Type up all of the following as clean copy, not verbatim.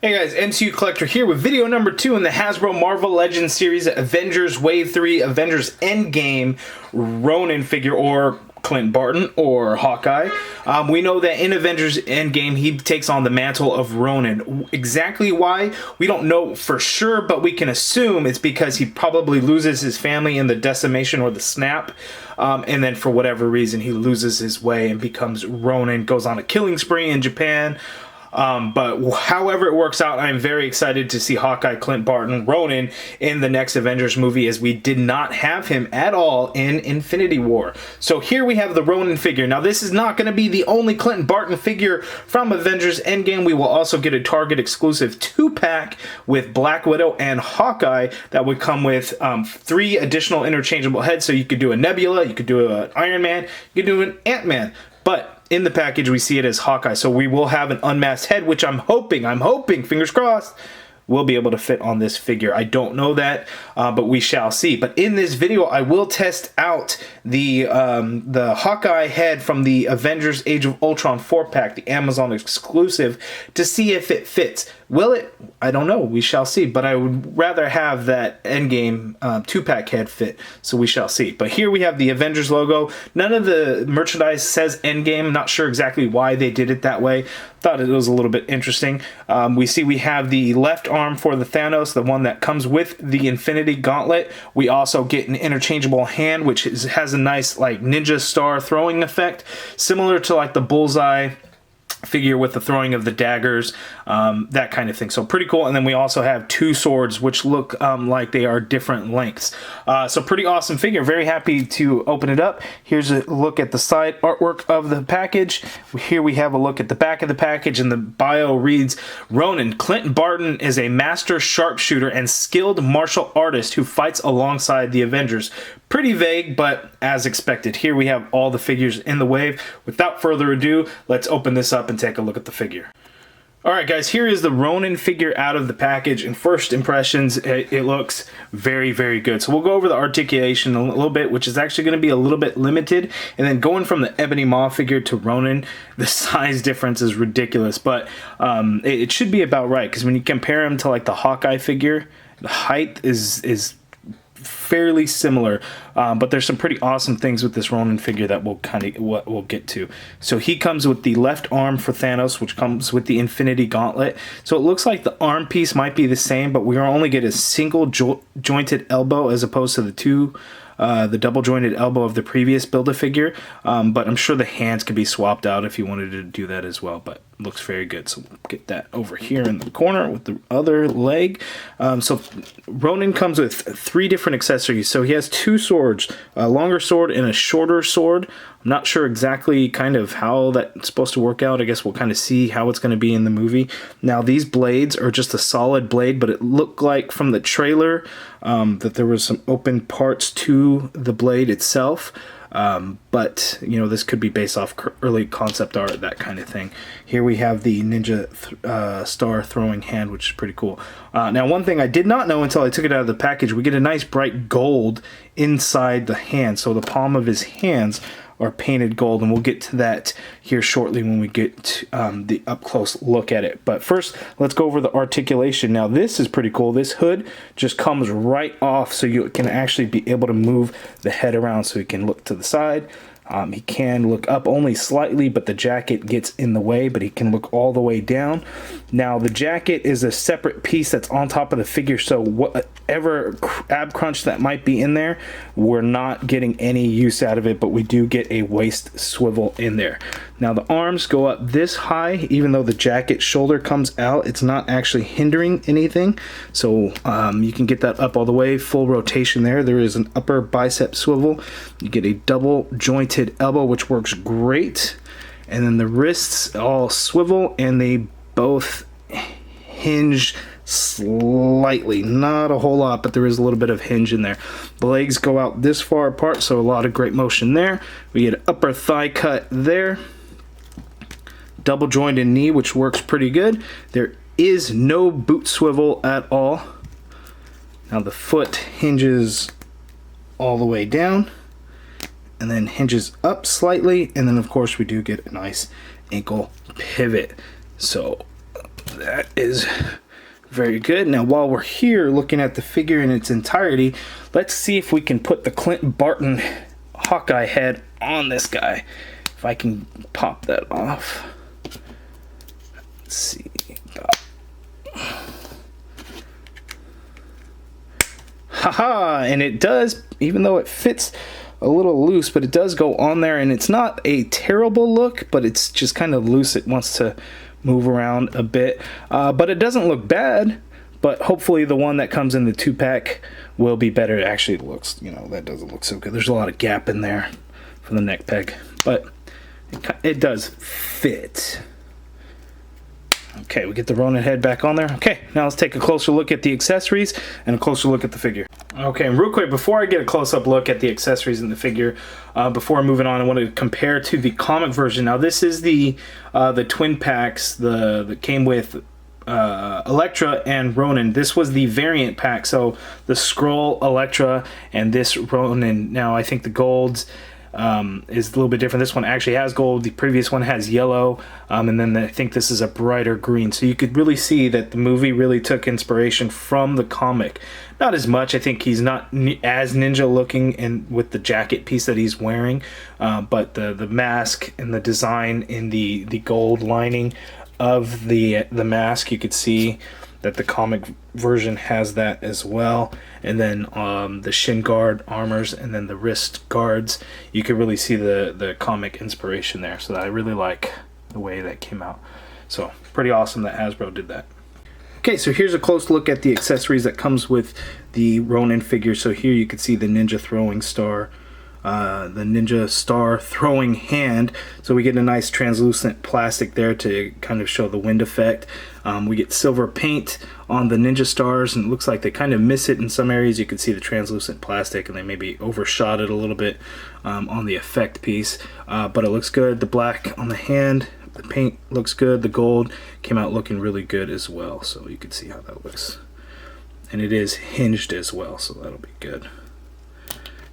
Hey guys, MCU Collector here with video number 2 in the Hasbro Marvel Legends series, Avengers Wave 3, Avengers Endgame, Ronin figure, or Clint Barton, or Hawkeye. We know that in Avengers Endgame, he takes on the mantle of Ronin. Exactly why, we don't know for sure, but we can assume it's because he probably loses his family in the decimation or the snap. And then for whatever reason, he loses his way and becomes Ronin, goes on a killing spree in Japan. But however it works out, I'm very excited to see Hawkeye, Clint Barton, Ronin in the next Avengers movie, as we did not have him at all in Infinity War. So here we have the Ronin figure. Now this is not going to be the only Clint Barton figure from Avengers Endgame. We will also get a Target exclusive 2-pack with Black Widow and Hawkeye that would come with 3 additional interchangeable heads. So you could do a Nebula, you could do an Iron Man, you could do an Ant-Man. But in the package, we see it as Hawkeye, so we will have an unmasked head, which I'm hoping, fingers crossed, will be able to fit on this figure. I don't know that, but we shall see. But in this video, I will test out the Hawkeye head from the Avengers Age of Ultron 4-pack, the Amazon exclusive, to see if it fits. Will it? I don't know. We shall see. But I would rather have that Endgame 2-pack head fit, so we shall see. But here we have the Avengers logo. None of the merchandise says Endgame. Not sure exactly why they did it that way. Thought it was a little bit interesting. We have the left arm for the Thanos, the one that comes with the Infinity Gauntlet. We also get an interchangeable hand, which has a nice like ninja star throwing effect, similar to like the Bullseye figure with the throwing of the daggers, that kind of thing. So pretty cool. And then we also have 2 swords which look like they are different lengths. So pretty awesome figure. Very happy to open it up. Here's a look at the side artwork of the package. Here we have a look at the back of the package, and the bio reads, Ronin, Clint Barton is a master sharpshooter and skilled martial artist who fights alongside the Avengers. Pretty vague, but as expected. Here we have all the figures in the wave. Without further ado, let's open this up and take a look at the figure. Alright guys, here is the Ronin figure out of the package, and first impressions, it looks very, very good. So we'll go over the articulation a little bit, which is actually going to be a little bit limited, and then going from the Ebony Maw figure to Ronin, the size difference is ridiculous, but it should be about right, because when you compare him to like the Hawkeye figure, the height is fairly similar, but there's some pretty awesome things with this Ronin figure that we'll get to. So he comes with the left arm for Thanos, which comes with the Infinity Gauntlet. So it looks like the arm piece might be the same, but we only get a single jointed elbow as opposed to the double jointed elbow of the previous Build-A-Figure, but I'm sure the hands could be swapped out if you wanted to do that as well, but looks very good. So we'll get that over here in the corner with the other leg. So Ronin comes with 3 different accessories. So he has 2 swords, a longer sword and a shorter sword. I'm not sure exactly kind of how that's supposed to work out. I guess we'll kind of see how it's going to be in the movie. Now these blades are just a solid blade, but it looked like from the trailer that there was some open parts to the blade itself. But you know, this could be based off early concept art, that kind of thing. Here we have the ninja star throwing hand, which is pretty cool. Now one thing I did not know until I took it out of the package, we get a nice bright gold inside the hand. So the palm of his hands are painted gold, and we'll get to that here shortly when we get the up-close look at it. But first, let's go over the articulation. Now this is pretty cool. This hood just comes right off, so you can actually be able to move the head around, so you can look to the side. He can look up only slightly, but the jacket gets in the way, but he can look all the way down. Now, the jacket is a separate piece that's on top of the figure, so whatever ab crunch that might be in there, we're not getting any use out of it, but we do get a waist swivel in there. Now, the arms go up this high, even though the jacket shoulder comes out, it's not actually hindering anything, so you can get that up all the way, full rotation there. There is an upper bicep swivel. You get a double jointed elbow, which works great, and then the wrists all swivel, and they both hinge slightly, not a whole lot, but there is a little bit of hinge in there. The legs go out this far apart, so a lot of great motion there. We get an upper thigh cut there, double jointed knee, which works pretty good. There is no boot swivel at all. Now the foot hinges all the way down and then hinges up slightly, and then of course we do get a nice ankle pivot. So that is very good. Now, while we're here looking at the figure in its entirety, let's see if we can put the Clint Barton Hawkeye head on this guy. If I can pop that off. Let's see. Haha, and it does, even though it fits a little loose, but it does go on there, and it's not a terrible look, but it's just kind of loose. It wants to move around a bit, but it doesn't look bad. But hopefully the one that comes in the 2-pack will be better. It actually looks, you know, that doesn't look so good. There's a lot of gap in there for the neck peg, but it does fit. Okay, we get the Ronin head back on there. Okay, now let's take a closer look at the accessories and a closer look at the figure. Okay, and real quick, before I get a close-up look at the accessories and the figure, before moving on, I want to compare to the comic version. Now, this is the twin packs that came with Elektra and Ronin. This was the variant pack, so the Skrull, Elektra, and this Ronin. Now, I think the golds is a little bit different. This one actually has gold. The previous one has yellow, and then I think this is a brighter green. So you could really see that the movie really took inspiration from the comic. Not as much. I think he's not as ninja looking and with the jacket piece that he's wearing, but the mask and the design in the gold lining of the mask, you could see that the comic version has that as well. And then the shin guard armors and then the wrist guards, you could really see the comic inspiration there. So I really like the way that came out. So pretty awesome that Hasbro did that. Okay, so here's a close look at the accessories that comes with the Ronin figure. So here you can see the ninja throwing star, the ninja star throwing hand. So we get a nice translucent plastic there to kind of show the wind effect. We get silver paint on the ninja stars, and it looks like they kind of miss it in some areas. You can see the translucent plastic, and they maybe overshot it a little bit on the effect piece, but it looks good. The black on the hand, the paint looks good. The gold came out looking really good as well, so you can see how that looks. And it is hinged as well, so that'll be good.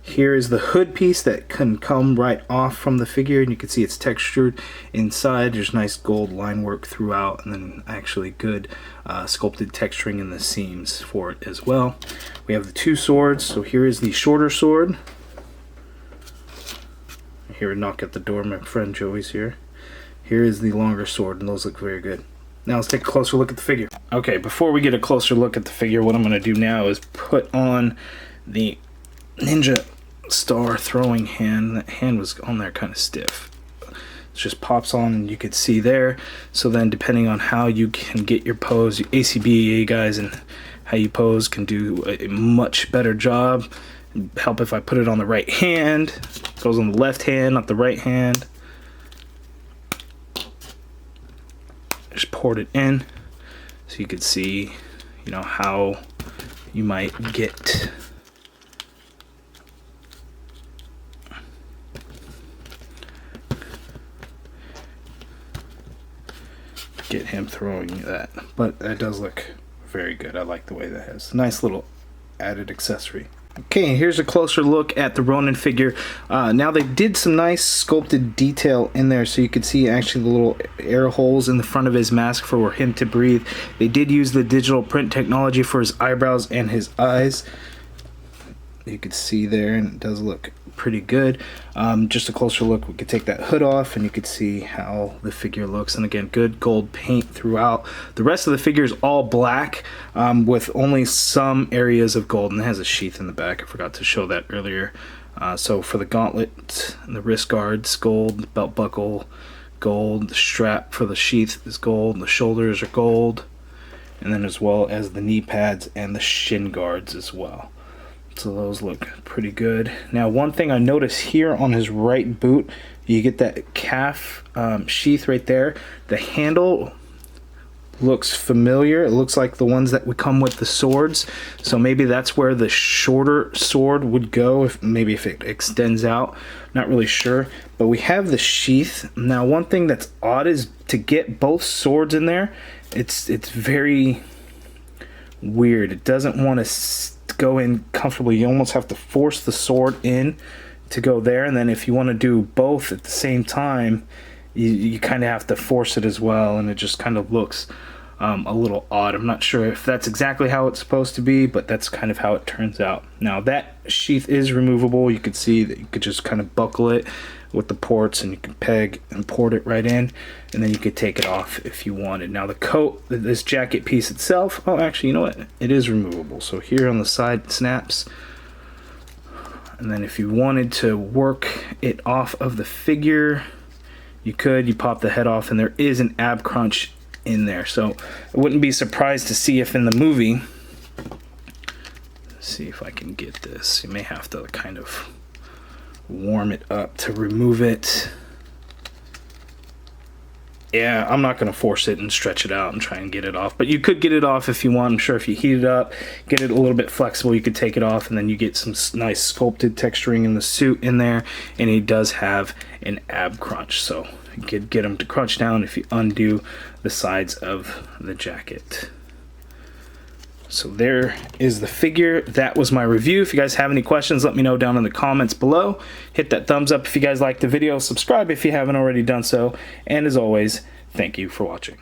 Here is the hood piece that can come right off from the figure, and you can see it's textured inside. There's nice gold line work throughout, and then actually good sculpted texturing in the seams for it as well. We have the two swords. So here is the shorter sword. Here, knock at the door, my friend Joey's here. Here is the longer sword, and those look very good. Now let's take a closer look at the figure. Okay, before we get a closer look at the figure, what I'm going to do now is put on the ninja star throwing hand. That hand was on there kind of stiff. It just pops on, and you could see there. So then depending on how you can get your pose, your ACBA guys, and how you pose can do a much better job. Help if I put it on the right hand. It goes on the left hand, not the right hand. Just poured it in so you could see, you know, how you might get him throwing that. But that does look very good. I like the way that has nice little added accessory. Okay, and here's a closer look at the Ronin figure. Now they did some nice sculpted detail in there, so you could see actually the little air holes in the front of his mask for him to breathe. They did use the digital print technology for his eyebrows and his eyes. You could see there, and it does look pretty good. Just a closer look, we could take that hood off, and you could see how the figure looks. And again, good gold paint throughout. The rest of the figure is all black, with only some areas of gold, and it has a sheath in the back. I forgot to show that earlier. So for the gauntlet and the wrist guards, gold. The belt buckle, gold. The strap for the sheath is gold. The shoulders are gold, and then as well as the knee pads and the shin guards as well. So those look pretty good. Now, one thing I noticed here on his right boot, you get that calf sheath right there. The handle looks familiar. It looks like the ones that would come with the swords. So maybe that's where the shorter sword would go, if it extends out. Not really sure. But we have the sheath. Now, one thing that's odd is to get both swords in there, it's very weird. It doesn't want to go in comfortably. You almost have to force the sword in to go there, and then if you want to do both at the same time, you kind of have to force it as well, and it just kind of looks a little odd. I'm not sure if that's exactly how it's supposed to be, but that's kind of how it turns out. Now that sheath is removable. You could see that you could just kind of buckle it with the ports, and you can peg and port it right in, and then you could take it off if you wanted. Now the coat, this jacket piece itself, oh actually, you know what, it is removable. So here on the side it snaps, and then if you wanted to work it off of the figure, you could. You pop the head off, and there is an ab crunch in there, so I wouldn't be surprised to see if in the movie, let's see if I can get this, you may have to kind of warm it up to remove it. Yeah, I'm not going to force it and stretch it out and try and get it off, but you could get it off if you want. I'm sure if you heat it up, get it a little bit flexible, you could take it off, and then you get some nice sculpted texturing in the suit in there, and he does have an ab crunch, so you could get him to crunch down if you undo the sides of the jacket. So there is the figure. That was my review. If you guys have any questions, let me know down in the comments below. Hit that thumbs up if you guys liked the video. Subscribe if you haven't already done so. And as always, thank you for watching.